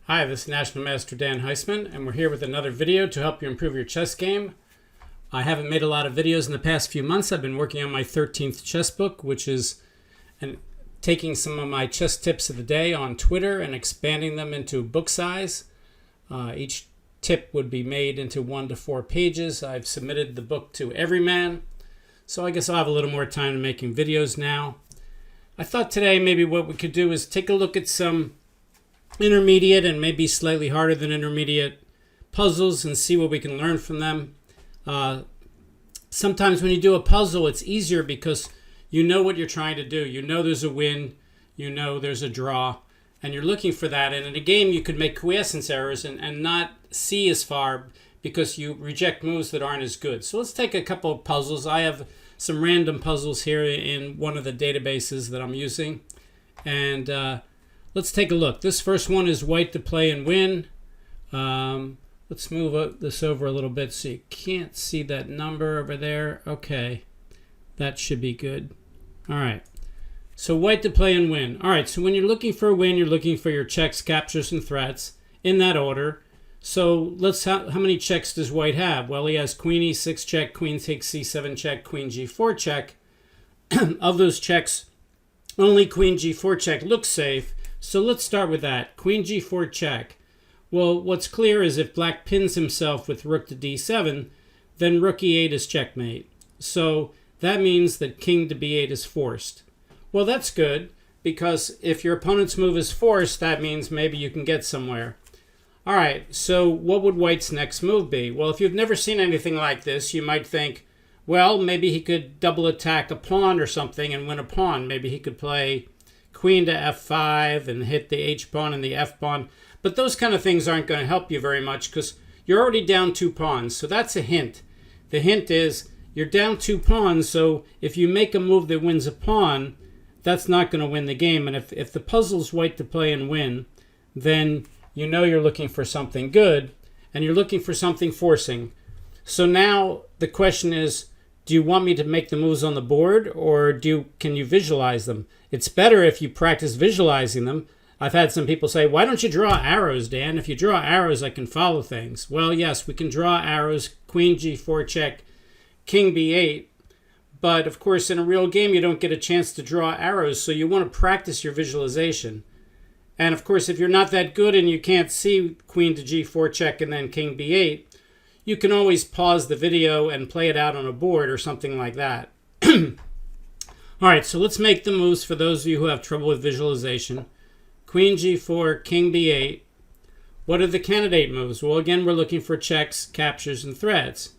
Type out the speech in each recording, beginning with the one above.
Hi, this is National Master Dan Heisman, and we're here with another video to help you improve your chess game. I haven't made a lot of videos in the past few months. I've been working on my 13th chess book, which is taking some of my chess tips of the day on Twitter and expanding them into book size. Each tip would be made into 1 to 4 pages. I've submitted the book to Everyman, so I guess I'll have a little more time to making videos now. I thought today maybe what we could do is take a look at some intermediate and maybe slightly harder than intermediate puzzles and see what we can learn from them. Sometimes when you do a puzzle, it's easier because you know what you're trying to do. You know there's a win, you know there's a draw, and you're looking for that. And in a game, you could make quiescence errors and not see as far because you reject moves that aren't as good. So let's take a couple of puzzles. I have some random puzzles here in one of the databases that I'm using. And let's take a look. This first one is white to play and win. Let's move this over a little bit so you can't see that number over there. Okay, that should be good. All right, so white to play and win. All right, so when you're looking for a win, you're looking for your checks, captures, and threats in that order. So how many checks does white have? Well, he has queen e6 check, queen takes c7 check, queen g4 check. Of those checks, only queen g4 check looks safe. So let's start with that. Queen g4 check. Well, what's clear is if black pins himself with rook to d7, then rook e8 is checkmate. So that means that king to b8 is forced. Well, that's good, because if your opponent's move is forced, that means maybe you can get somewhere. All right, so what would white's next move be? Well, if you've never seen anything like this, you might think, well, maybe he could double attack a pawn or something and win a pawn. Maybe he could play queen to f5 and hit the h-pawn and the f-pawn. But those kind of things aren't going to help you very much because you're already down 2 pawns. So that's a hint. The hint is you're down 2 pawns, so if you make a move that wins a pawn, that's not going to win the game. And if the puzzle's white to play and win, then you know you're looking for something good, and you're looking for something forcing. So now the question is, do you want me to make the moves on the board, or can you visualize them? It's better if you practice visualizing them. I've had some people say, why don't you draw arrows, Dan? If you draw arrows, I can follow things. Well, yes, we can draw arrows, queen g4 check, king b8. But, of course, in a real game, you don't get a chance to draw arrows, so you want to practice your visualization. And, of course, if you're not that good and you can't see queen to g4 check and then king b8, you can always pause the video and play it out on a board or something like that. All right, so let's make the moves for those of you who have trouble with visualization. Queen g4, king b8. What are the candidate moves? Well, again, we're looking for checks, captures, and threats.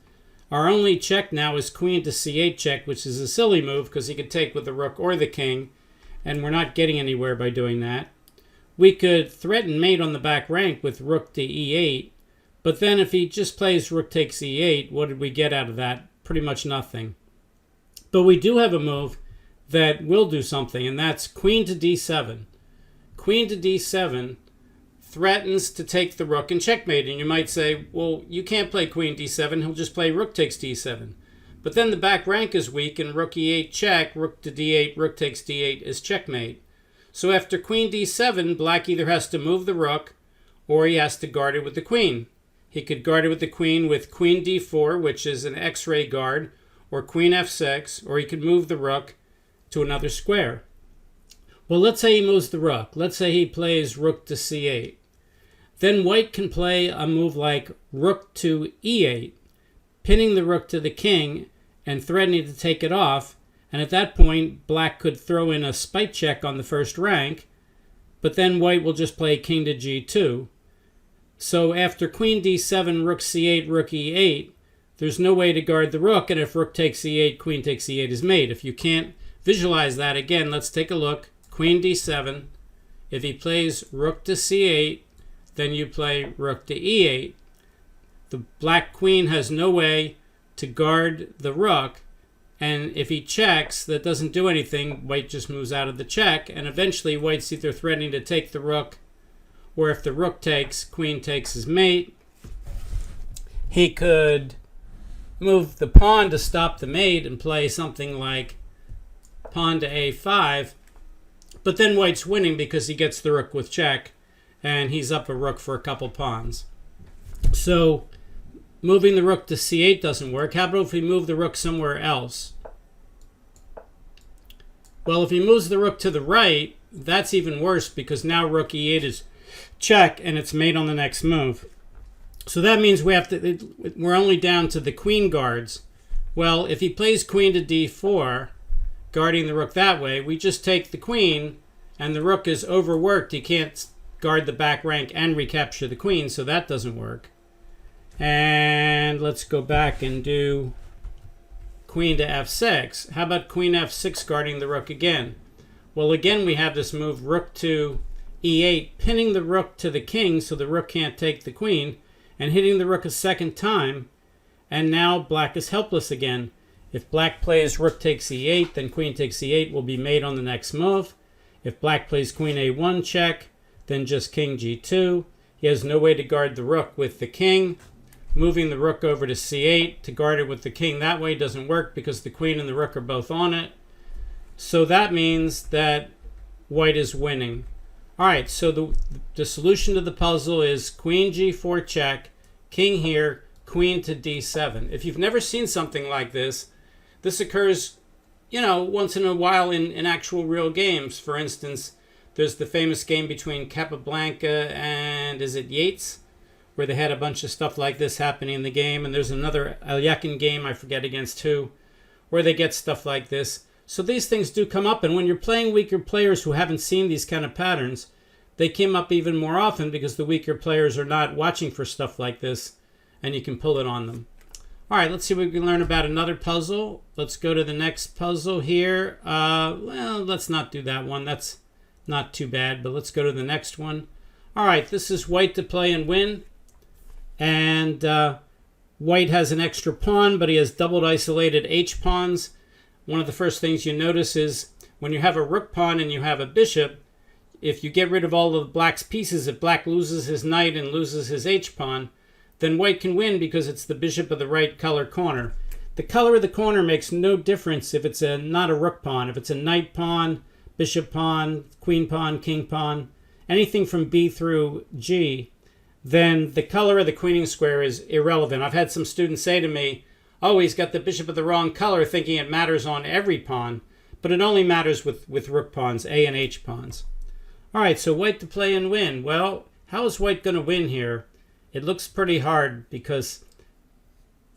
Our only check now is queen to c8 check, which is a silly move because he could take with the rook or the king, and we're not getting anywhere by doing that. We could threaten mate on the back rank with rook to e8, but then if he just plays rook takes e8, what did we get out of that? Pretty much nothing. But we do have a move that will do something, and that's queen to d7. Queen to d7 threatens to take the rook and checkmate. And you might say, well, you can't play queen d7. He'll just play rook takes d7. But then the back rank is weak, and rook e8 check, rook to d8, rook takes d8 is checkmate. So after queen d7, black either has to move the rook or he has to guard it with the queen. He could guard it with the queen with queen d4, which is an x-ray guard, or queen f6, or he could move the rook to another square. Well, let's say he moves the rook. Let's say he plays rook to c8. Then white can play a move like rook to e8, pinning the rook to the king and threatening to take it off. And at that point, black could throw in a spite check on the first rank, but then white will just play king to g2. So after queen d7, rook c8, rook e8, there's no way to guard the rook, and if rook takes e8, queen takes e8 is mate. If you can't visualize that, again, let's take a look. Queen d7. If he plays rook to c8, then you play rook to e8. The black queen has no way to guard the rook, and if he checks, that doesn't do anything. White just moves out of the check, and eventually white's either threatening to take the rook, or if the rook takes, queen takes his mate. He could move the pawn to stop the mate and play something like pawn to a5, but then white's winning because he gets the rook with check, and he's up a rook for a couple pawns. So moving the rook to c8 doesn't work. How about if we move the rook somewhere else? Well, if he moves the rook to the right, that's even worse, because now rook e8 is check and it's mate on the next move. So that means we're only down to the queen guards. Well, if he plays queen to d4, guarding the rook that way, we just take the queen, and the rook is overworked. He can't guard the back rank and recapture the queen, so that doesn't work. And let's go back and do queen to f6. How about queen f6 guarding the rook again? Well, again, we have this move rook to e8, pinning the rook to the king so the rook can't take the queen, and hitting the rook a second time. And now black is helpless again. If black plays rook takes e8, then queen takes e8 will be mate on the next move. If black plays queen a1 check, then just king g2. He has no way to guard the rook with the king. Moving the rook over to c8 to guard it with the king that way doesn't work, because the queen and the rook are both on it. So that means that white is winning. All right, so the solution to the puzzle is queen g4 check, king here, queen to d7. If you've never seen something like this, this occurs, once in a while in actual real games. For instance, there's the famous game between Capablanca and, is it Yates, where they had a bunch of stuff like this happening in the game. And there's another Alyakin game, I forget against who, where they get stuff like this. So these things do come up, and when you're playing weaker players who haven't seen these kind of patterns, they come up even more often, because the weaker players are not watching for stuff like this, and you can pull it on them. All right, let's see what we can learn about another puzzle. Let's go to the next puzzle here. Well, let's not do that one. That's not too bad, but let's go to the next one. All right, this is white to play and win. And white has an extra pawn, but he has doubled isolated h pawns. One of the first things you notice is when you have a rook pawn and you have a bishop, if you get rid of all of black's pieces, if black loses his knight and loses his h pawn, then white can win, because it's the bishop of the right color corner. The color of the corner makes no difference if it's not a rook pawn. If it's a knight pawn, bishop pawn, queen pawn, king pawn, anything from B through G, then the color of the queening square is irrelevant. I've had some students say to me, oh, he's got the bishop of the wrong color, thinking it matters on every pawn, but it only matters with rook pawns, A and H pawns. All right, so white to play and win. Well, how is white going to win here? It looks pretty hard, because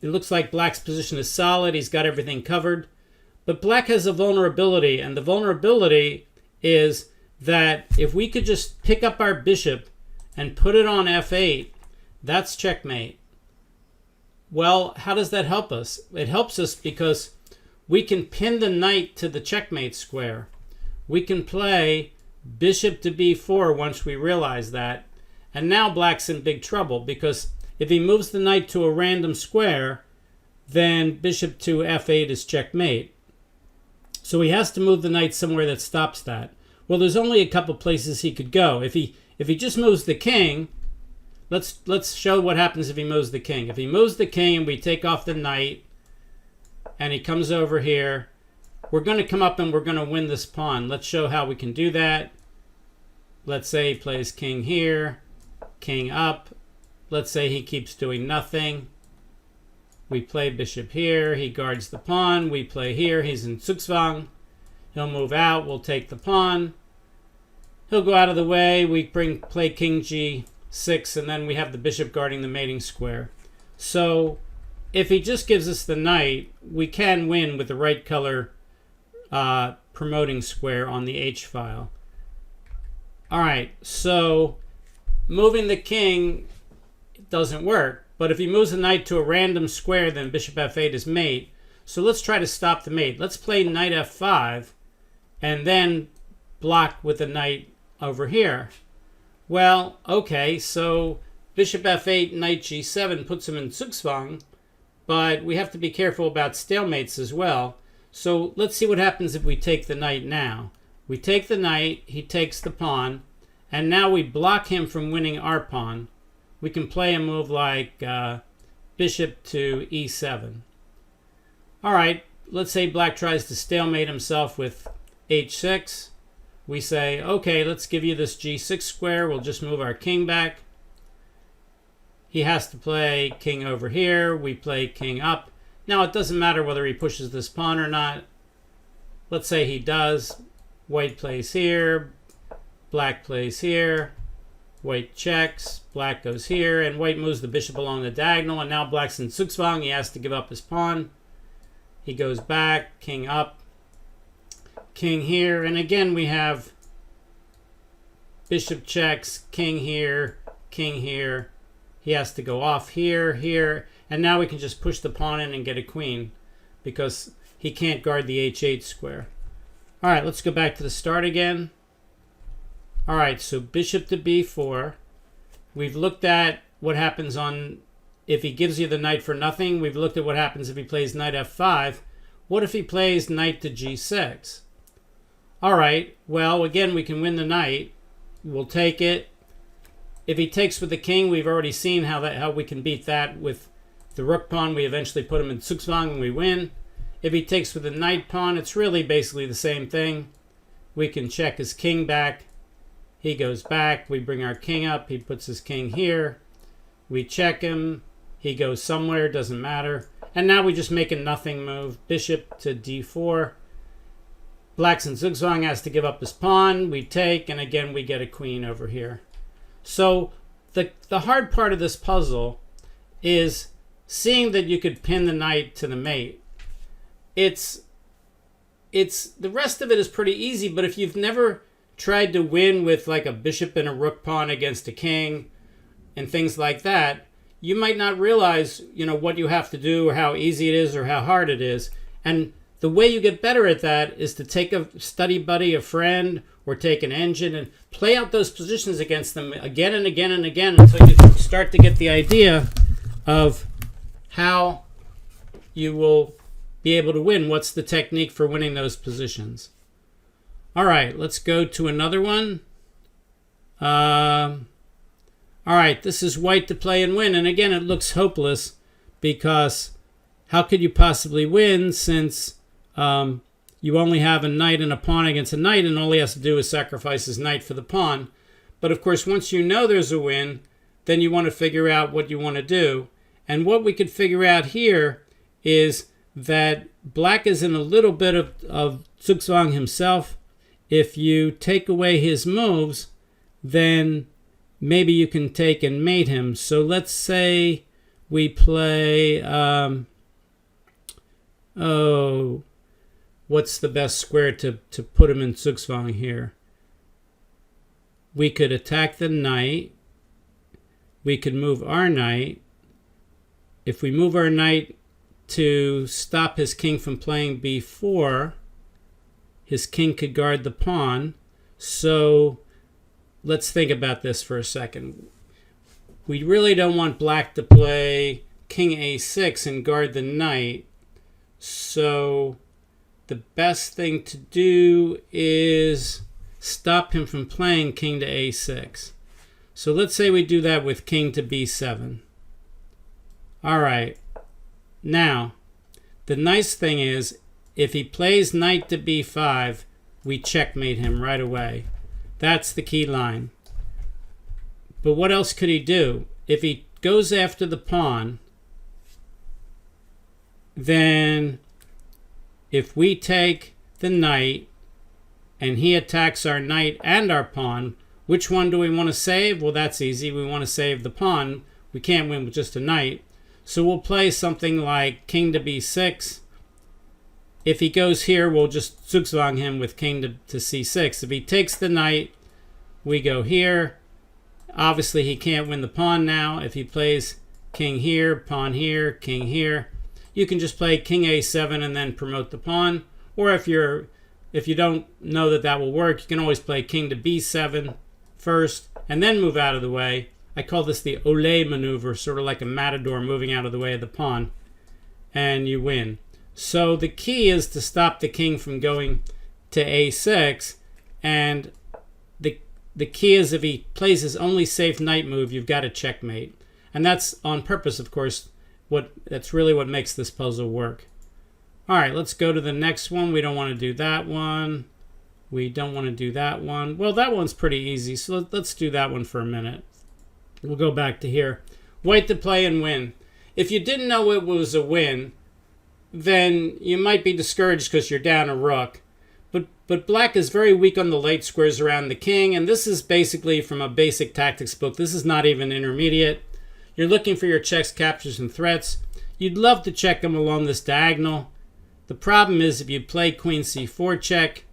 it looks like black's position is solid. He's got everything covered. But black has a vulnerability, and the vulnerability is that if we could just pick up our bishop and put it on f8, that's checkmate. Well, how does that help us? It helps us because we can pin the knight to the checkmate square. We can play bishop to b4 once we realize that. And now black's in big trouble, because if he moves the knight to a random square, then bishop to f8 is checkmate. So he has to move the knight somewhere that stops that. Well, there's only a couple places he could go. If he just moves the king, let's show what happens if he moves the king. If he moves the king and we take off the knight, and he comes over here, we're going to come up and we're going to win this pawn. Let's show how we can do that. Let's say he plays king here, king up. Let's say he keeps doing nothing. We play bishop here. He guards the pawn. We play here. He's in Zugzwang. He'll move out. We'll take the pawn. He'll go out of the way. We play king g6, and then we have the bishop guarding the mating square. So if he just gives us the knight, we can win with the right color promoting square on the H file. All right, so moving the king doesn't work. But if he moves the knight to a random square, then bishop f8 is mate. So let's try to stop the mate. Let's play knight f5 and then block with the knight over here. Well, okay, so bishop f8, knight g7 puts him in Zugzwang, but we have to be careful about stalemates as well. So let's see what happens if we take the knight now. We take the knight, he takes the pawn, and now we block him from winning our pawn. We can play a move like bishop to e7. All right, let's say black tries to stalemate himself with h6. we say, okay, let's give you this g6 square. We'll just move our king back. He has to play king over here. We play king up. Now, it doesn't matter whether he pushes this pawn or not. Let's say he does. White plays here. Black plays here. White checks. Black goes here. And white moves the bishop along the diagonal. And now black's in Zugzwang. He has to give up his pawn. He goes back. King up. King here. And again, we have bishop checks. King here. King here. He has to go off here, here, and now we can just push the pawn in and get a queen because he can't guard the h8 square. All right, let's go back to the start again. All right, so bishop to b4. We've looked at what happens on if he gives you the knight for nothing. We've looked at what happens if he plays knight f5. What if he plays knight to g6? All right, well, again, we can win the knight. We'll take it. If he takes with the king, we've already seen how we can beat that with the rook pawn. We eventually put him in Zugzwang and we win. If he takes with the knight pawn, it's really basically the same thing. We can check his king back. He goes back. We bring our king up. He puts his king here. We check him. He goes somewhere. Doesn't matter. And now we just make a nothing move. Bishop to d4. Black's in Zugzwang, has to give up his pawn. We take, and again we get a queen over here. So the hard part of this puzzle is seeing that you could pin the knight to the mate. It's the rest of it is pretty easy, but if you've never tried to win with like a bishop and a rook pawn against a king and things like that, you might not realize, what you have to do or how easy it is or how hard it is. And the way you get better at that is to take a study buddy, a friend, or take an engine and play out those positions against them again and again and again until you start to get the idea of how you will be able to win. What's the technique for winning those positions? All right, let's go to another one. All right, this is white to play and win. And again, it looks hopeless because how could you possibly win since you only have a knight and a pawn against a knight, and all he has to do is sacrifice his knight for the pawn. But of course, once you know there's a win, then you want to figure out what you want to do. And what we could figure out here is that black is in a little bit of Zugzwang himself. If you take away his moves, then maybe you can take and mate him. So let's say we play... what's the best square to put him in Zugzwang here? We could attack the knight. We could move our knight. If we move our knight to stop his king from playing b4, his king could guard the pawn. So let's think about this for a second. We really don't want black to play king a6 and guard the knight. So the best thing to do is stop him from playing king to a6. So let's say we do that with king to b7. All right. Now, the nice thing is, if he plays knight to b5, we checkmate him right away. That's the key line. But what else could he do? If he goes after the pawn, then if we take the knight and he attacks our knight and our pawn, which one do we want to save? Well, that's easy. We want to save the pawn. We can't win with just a knight. So we'll play something like king to b6. If he goes here, we'll just Zugzwang him with king to c6. If he takes the knight, we go here. Obviously, he can't win the pawn now. If he plays king here, pawn here, king here, you can just play king a7 and then promote the pawn. Or if you don't know that will work, you can always play king to b7 first and then move out of the way. I call this the Olé maneuver, sort of like a matador moving out of the way of the pawn, and you win. So the key is to stop the king from going to a6, and the key is if he plays his only safe knight move, you've got to checkmate. And that's on purpose, of course. That's really what makes this puzzle work. All right, let's go to the next one. We don't want to do that one. We don't want to do that one. Well, that one's pretty easy, so let's do that one for a minute. We'll go back to here. White to play and win. If you didn't know it was a win, then you might be discouraged because you're down a rook. But black is very weak on the late squares around the king, and this is basically from a basic tactics book. This is not even intermediate. You're looking for your checks, captures, and threats. You'd love to check them along this diagonal. The problem is if you play queen c4 check,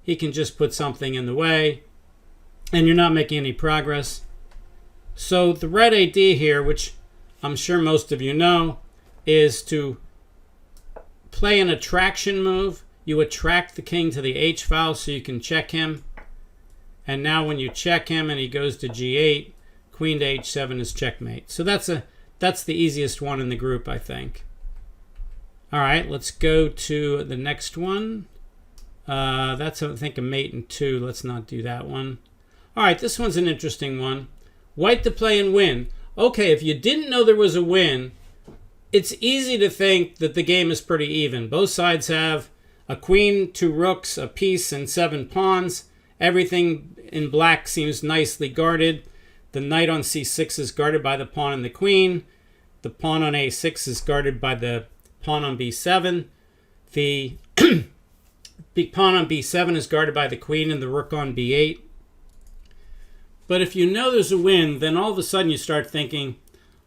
he can just put something in the way, and you're not making any progress. So the red idea here, which I'm sure most of you know, is to play an attraction move. You attract the king to the H file so you can check him. And now when you check him and he goes to G8, queen to H7 is checkmate. So that's the easiest one in the group, I think. All right, let's go to the next one. That's, I think, a mate and 2. Let's not do that one. All right, this one's an interesting one. White to play and win. Okay, if you didn't know there was a win, it's easy to think that the game is pretty even. Both sides have a queen, 2 rooks, a piece, and 7 pawns. Everything in black seems nicely guarded. The knight on c6 is guarded by the pawn and the queen. The pawn on a6 is guarded by the pawn on b7. The pawn on b7 is guarded by the queen and the rook on b8. But if you know there's a win, then all of a sudden you start thinking,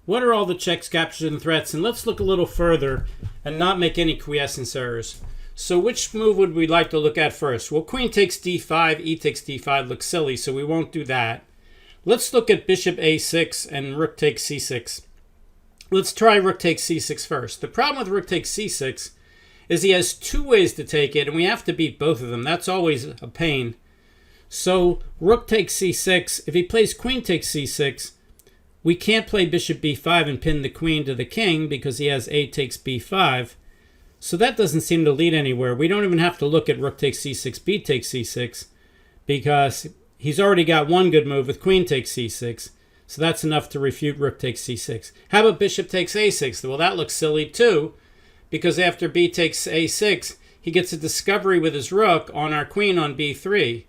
what are all the checks, captures, and threats? And let's look a little further and not make any quiescence errors. So which move would we like to look at first? Well, queen takes d5, e takes d5 looks silly, so we won't do that. Let's look at bishop a6 and rook takes c6. Let's try rook takes c6 first. The problem with rook takes c6 is he has 2 ways to take it, and we have to beat both of them. That's always a pain. So rook takes c6. If he plays queen takes c6, we can't play bishop b5 and pin the queen to the king because he has a takes b5. So that doesn't seem to lead anywhere. We don't even have to look at rook takes c6, b takes c6, because he's already got one good move with queen takes c6. So that's enough to refute rook takes c6. How about bishop takes a6? Well, that looks silly too, because after b takes a6, he gets a discovery with his rook on our queen on b3.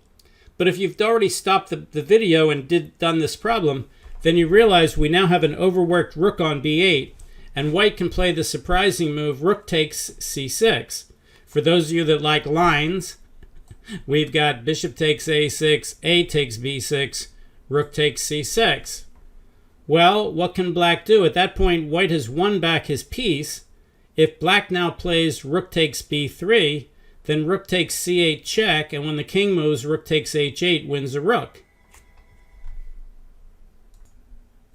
But if you've already stopped the video and done this problem, then you realize we now have an overworked rook on b8, and white can play the surprising move rook takes c6. For those of you that like lines, we've got bishop takes a6, a takes b6, rook takes c6. Well, what can black do? At that point, white has won back his piece. If black now plays rook takes b3, then rook takes c8 check, and when the king moves, rook takes h8 wins a rook.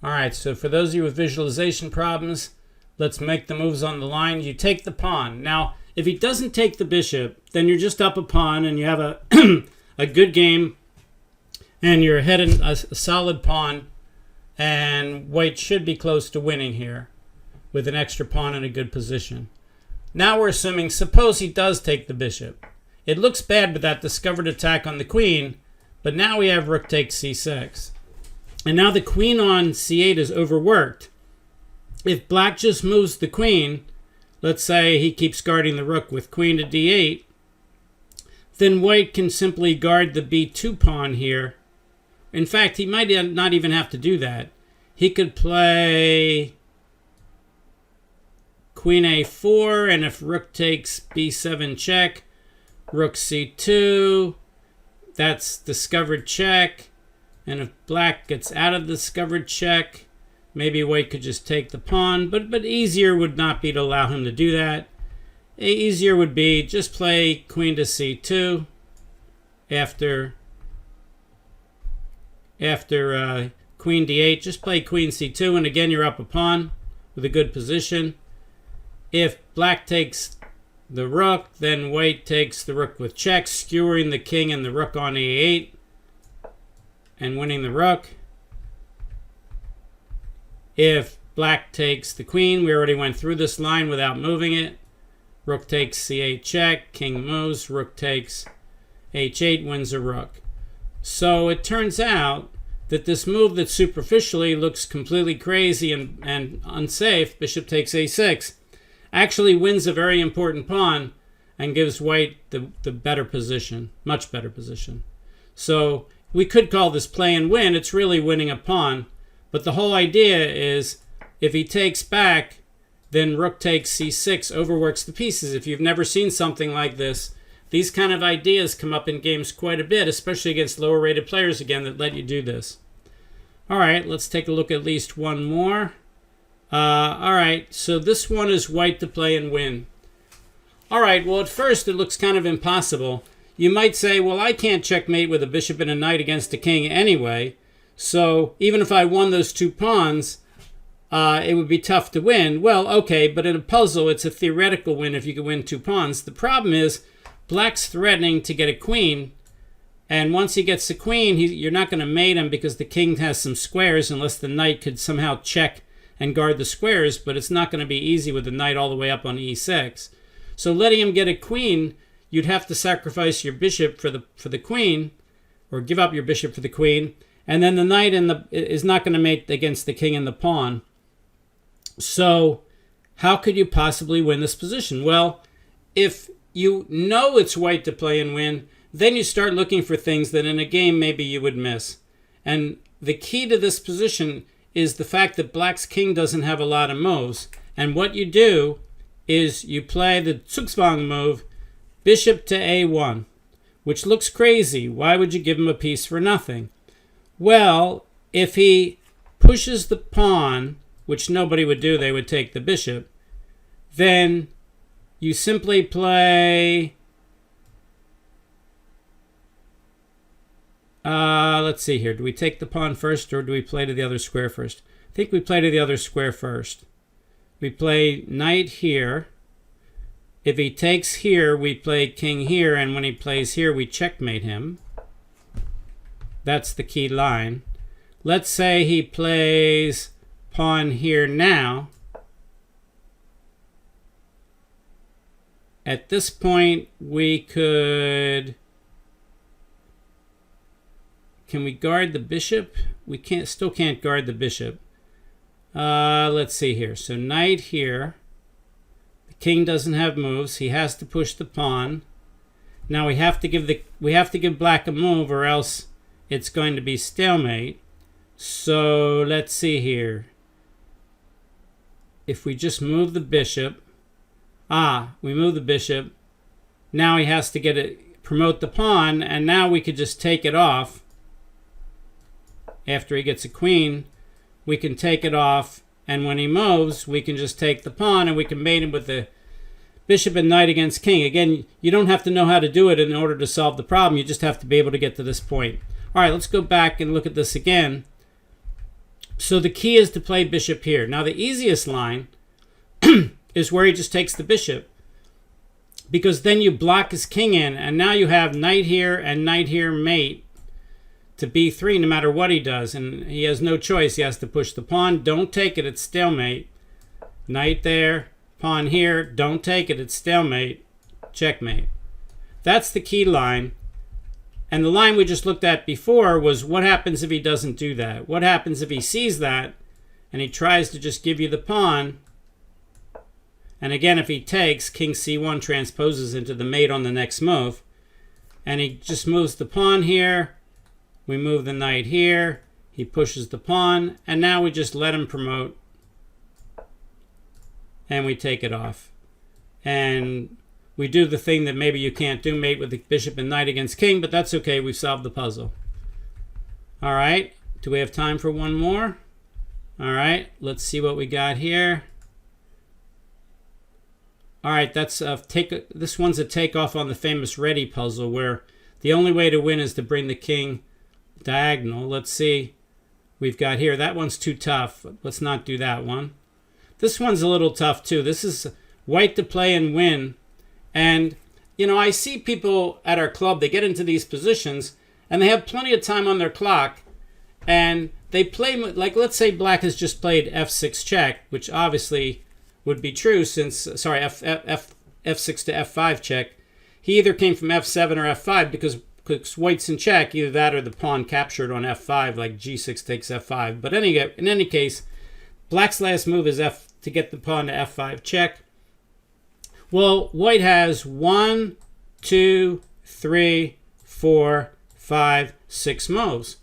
All right, so for those of you with visualization problems, let's make the moves on the line. You take the pawn. Now, if he doesn't take the bishop, then you're just up a pawn and you have a, a good game and you're ahead in a solid pawn, and white should be close to winning here with an extra pawn in a good position. Now we're assuming, suppose he does take the bishop. It looks bad with that discovered attack on the queen, but now we have rook takes c6. And now the queen on c8 is overworked. If black just moves the queen, let's say he keeps guarding the rook with queen to d8, then white can simply guard the b2 pawn here. In fact, he might not even have to do that. He could play queen a4, and if rook takes b7 check, rook c2, that's discovered check. And if black gets out of the discovered check, maybe white could just take the pawn, but easier would not be to allow him to do that. Easier would be just play queen to c2 after queen d8. Just play queen c2, and again you're up a pawn with a good position. If black takes the rook, then white takes the rook with check, skewering the king and the rook on a8 and winning the rook. If black takes the queen, we already went through this line without moving it. Rook takes c8 check, king moves, rook takes h8, wins a rook. So it turns out that this move that superficially looks completely crazy and unsafe, bishop takes a6, actually wins a very important pawn, and gives white the better position, much better position. So we could call this play and win. It's really winning a pawn. But the whole idea is if he takes back, then rook takes c6, overworks the pieces. If you've never seen something like this, these kind of ideas come up in games quite a bit, especially against lower rated players again that let you do this. All right, let's take a look at least one more. All right, so this one is white to play and win. All right, well, at first it looks kind of impossible. You might say, well, I can't checkmate with a bishop and a knight against a king anyway, so even if I won those 2 pawns, it would be tough to win. Well, okay, but in a puzzle, it's a theoretical win if you can win 2 pawns. The problem is black's threatening to get a queen, and once he gets the queen, you're not going to mate him because the king has some squares unless the knight could somehow check and guard the squares, but it's not going to be easy with the knight all the way up on e6. So letting him get a queen, you'd have to sacrifice your bishop for the queen, or give up your bishop for the queen, and then the knight is not going to mate against the king and the pawn. So how could you possibly win this position? Well, if you know it's white to play and win, then you start looking for things that in a game maybe you would miss. And the key to this position is the fact that black's king doesn't have a lot of moves. And what you do is you play the Zugzwang move, bishop to a1, which looks crazy. Why would you give him a piece for nothing? Well, if he pushes the pawn, which nobody would do, they would take the bishop, then you simply play, let's see here. Do we take the pawn first or do we play to the other square first? I think we play to the other square first. We play knight here. If he takes here, we play king here, and when he plays here, we checkmate him. That's the key line. Let's say he plays pawn here now. At this point, we could... Can we guard the bishop? We still can't guard the bishop. Let's see here. So knight here. The king doesn't have moves. He has to push the pawn. Now we have to give black a move, or else it's going to be stalemate. So let's see here. If we just move the bishop, we move the bishop. Now he has to promote the pawn, and now we could just take it off. After he gets a queen, we can take it off, and when he moves, we can just take the pawn, and we can mate him with the bishop and knight against king. Again, you don't have to know how to do it in order to solve the problem. You just have to be able to get to this point. All right, let's go back and look at this again. So the key is to play bishop here. Now, the easiest line is where he just takes the bishop, because then you block his king in, and now you have knight here mate to b3 no matter what he does, and he has no choice. He has to push the pawn. Don't take it, it's stalemate. Knight there, pawn here, don't take it, it's stalemate. Checkmate. That's the key line. And the line we just looked at before was what happens if he doesn't do that? What happens if he sees that and he tries to just give you the pawn? And again, if he takes, king c1 transposes into the mate on the next move. And he just moves the pawn here. We move the knight here. He pushes the pawn. And now we just let him promote. And we take it off. And we do the thing that maybe you can't do, mate with the bishop and knight against king, but that's okay. We've solved the puzzle. All right. Do we have time for one more? All right. Let's see what we got here. All right. That's this one's a takeoff on the famous Ready puzzle, where the only way to win is to bring the king diagonal. Let's see. We've got here. That one's too tough. Let's not do that one. This one's a little tough too. This is white to play and win. And, you know, I see people at our club, they get into these positions and they have plenty of time on their clock, and they play, like, let's say black has just played f6 check, which obviously would be true since, sorry, f6 to f5 check. He either came from f7 or f5 because white's in check, either that or the pawn captured on f5, like g6 takes f5. But in any case, black's last move is to get the pawn to f5 check. Well, white has 1, 2, 3, 4, 5, 6 moves.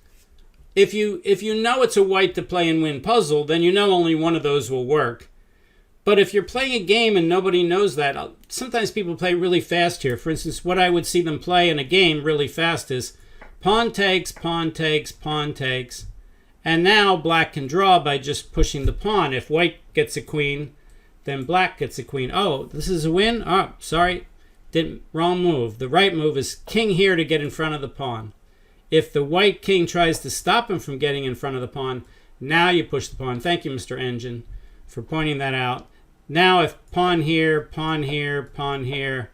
If you know it's a white to play and win puzzle, then you know only one of those will work. But if you're playing a game and nobody knows that, sometimes people play really fast here. For instance, what I would see them play in a game really fast is pawn takes, pawn takes, pawn takes. And now black can draw by just pushing the pawn. If white gets a queen, then black gets a queen. Oh, this is a win? Oh, sorry. Wrong move. The right move is king here to get in front of the pawn. If the white king tries to stop him from getting in front of the pawn, now you push the pawn. Thank you, Mr. Engine, for pointing that out. Now if pawn here, pawn here, pawn here,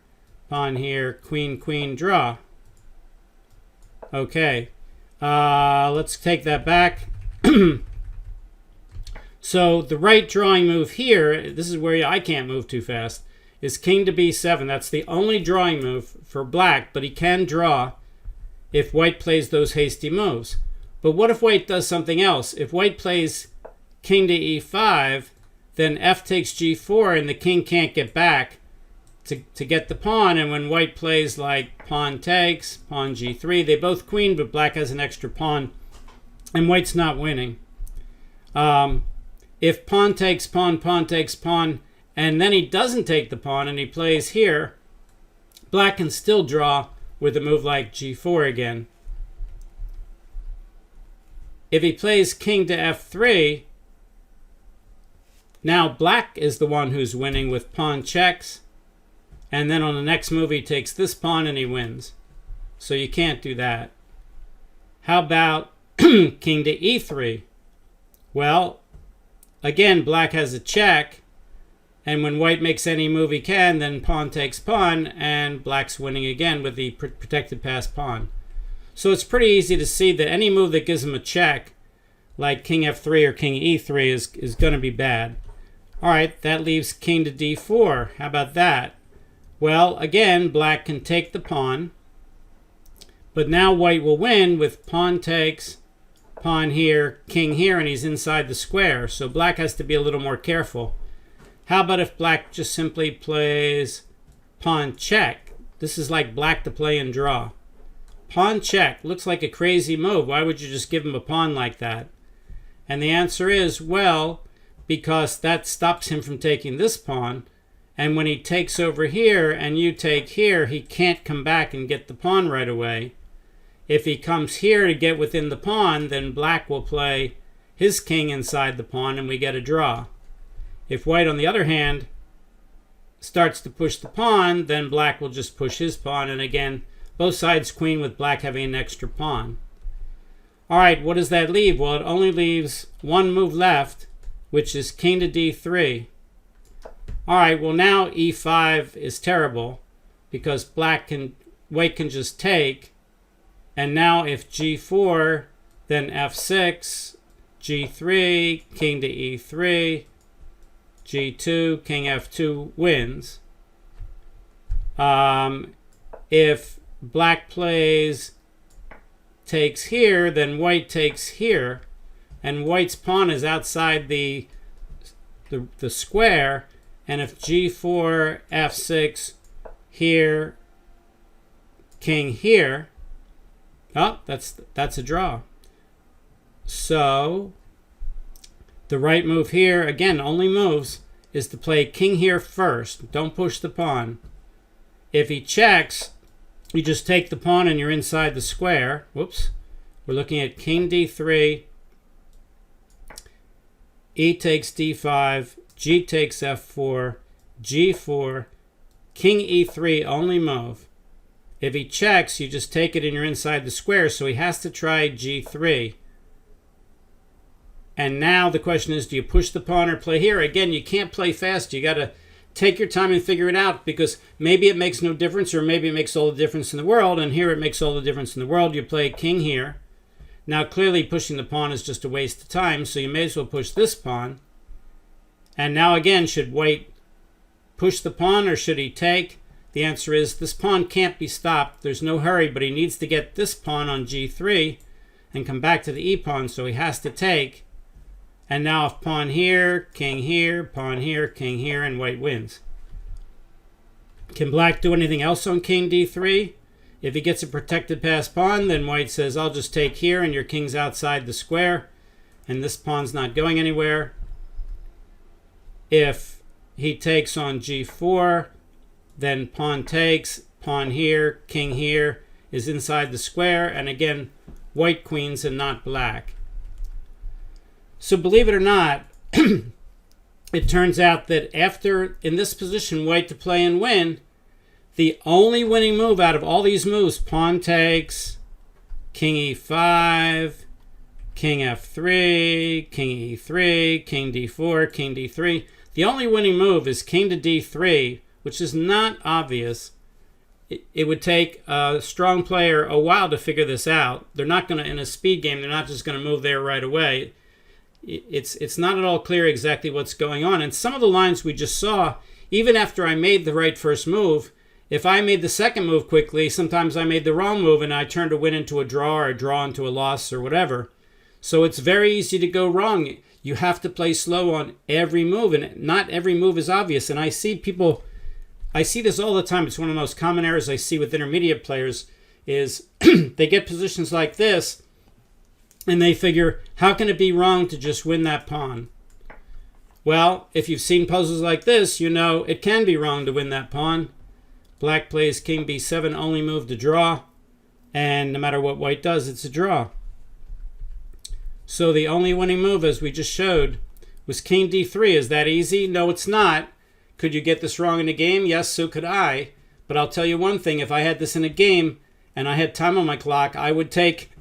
pawn here, queen, queen, draw. Okay, let's take that back. So the right drawing move here, this is where I can't move too fast, is king to b7. That's the only drawing move for black, but he can draw if white plays those hasty moves. But what if white does something else? If white plays king to e5, then f takes g4 and the king can't get back to get the pawn. And when white plays like pawn takes, pawn g3, they both queen, but black has an extra pawn and white's not winning. If pawn takes pawn, pawn takes pawn, and then he doesn't take the pawn and he plays here, black can still draw with a move like g4 again. If he plays king to f3, now black is the one who's winning with pawn checks, and then on the next move he takes this pawn and he wins. So you can't do that. How about king to e3? Well, again, black has a check, and when white makes any move he can, then pawn takes pawn, and black's winning again with the protected passed pawn. So it's pretty easy to see that any move that gives him a check, like king f3 or king e3, is going to be bad. All right, that leaves king to d4. How about that? Well, again, black can take the pawn, but now white will win with pawn takes, pawn here, king here, and he's inside the square. So black has to be a little more careful. How about if black just simply plays pawn check? This is like black to play and draw. Pawn check looks like a crazy move. Why would you just give him a pawn like that? And the answer is, well, because that stops him from taking this pawn. And when he takes over here and you take here, he can't come back and get the pawn right away. If he comes here to get within the pawn, then black will play his king inside the pawn and we get a draw. If white, on the other hand, starts to push the pawn, then black will just push his pawn, and again, both sides queen with black having an extra pawn. All right, what does that leave? Well, it only leaves one move left, which is king to d3. All right, well now e5 is terrible because white can just take, and now if g4, then f6, g3, king to e3, g2, king f2 wins. If black plays takes here, then white takes here, and white's pawn is outside the square, and if g4, f6, here, king here, oh, that's a draw. So the right move here, again, only moves, is to play king here first. Don't push the pawn. If he checks, you just take the pawn and you're inside the square. Whoops. We're looking at king d3, e takes d5, g takes f4, g4, king e3, only move. If he checks, you just take it and you're inside the square, so he has to try g3. And now the question is, do you push the pawn or play here? Again, you can't play fast. You got to take your time and figure it out, because maybe it makes no difference, or maybe it makes all the difference in the world, and here it makes all the difference in the world. You play king here. Now, clearly, pushing the pawn is just a waste of time, so you may as well push this pawn. And now, again, should white push the pawn or should he take? The answer is this pawn can't be stopped. There's no hurry, but he needs to get this pawn on g3 and come back to the e-pawn, so he has to take. And now if pawn here, king here, pawn here, king here, and white wins. Can black do anything else on king d3? If he gets a protected passed pawn, then white says, I'll just take here, and your king's outside the square, and this pawn's not going anywhere. If he takes on g4, then pawn takes, pawn here, king here, is inside the square, and again, white queens and not black. So believe it or not, it turns out that after, in this position, white to play and win, the only winning move out of all these moves, pawn takes, king e5, king f3, king e3, king d4, king d3, the only winning move is king to d3, which is not obvious. It would take a strong player a while to figure this out. They're not going to, in a speed game, they're not just going to move there right away. It's not at all clear exactly what's going on. And some of the lines we just saw, even after I made the right first move, if I made the second move quickly, sometimes I made the wrong move and I turned a win into a draw or a draw into a loss or whatever. So it's very easy to go wrong. You have to play slow on every move, and not every move is obvious. And I see this all the time. It's one of the most common errors I see with intermediate players is they get positions like this and they figure, how can it be wrong to just win that pawn? Well, if you've seen puzzles like this, you know it can be wrong to win that pawn. Black plays king b7, only move to draw, and no matter what white does, it's a draw. So the only winning move, as we just showed, was king d3. Is that easy? No, it's not. Could you get this wrong in a game? Yes, so could I. But I'll tell you one thing. If I had this in a game and I had time on my clock, I would take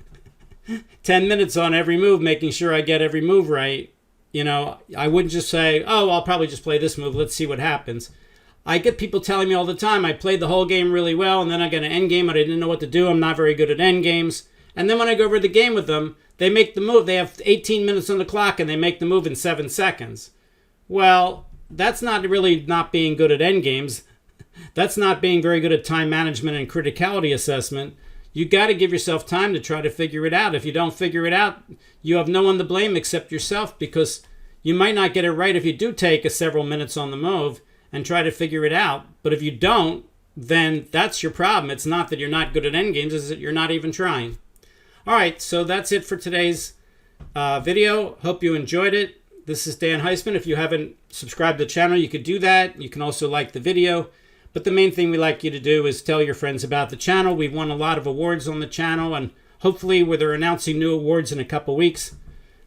10 minutes on every move, making sure I get every move right. You know, I wouldn't just say, oh, I'll probably just play this move. Let's see what happens. I get people telling me all the time, I played the whole game really well, and then I got an end game, and I didn't know what to do. I'm not very good at end games. And then when I go over the game with them, they make the move. They have 18 minutes on the clock, and they make the move in 7 seconds. Well, that's not really not being good at end games. That's not being very good at time management and criticality assessment. You got to give yourself time to try to figure it out. If you don't figure it out, you have no one to blame except yourself, because you might not get it right if you do take several minutes on the move and try to figure it out. But if you don't, then that's your problem. It's not that you're not good at endgames, it's that you're not even trying. All right, so that's it for today's video. Hope you enjoyed it. This is Dan Heisman. If you haven't subscribed to the channel, you could do that. You can also like the video. But the main thing we like you to do is tell your friends about the channel. We've won a lot of awards on the channel, and hopefully, where they're announcing new awards in a couple weeks,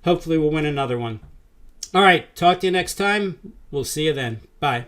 hopefully we'll win another one. All right, talk to you next time. We'll see you then. Bye.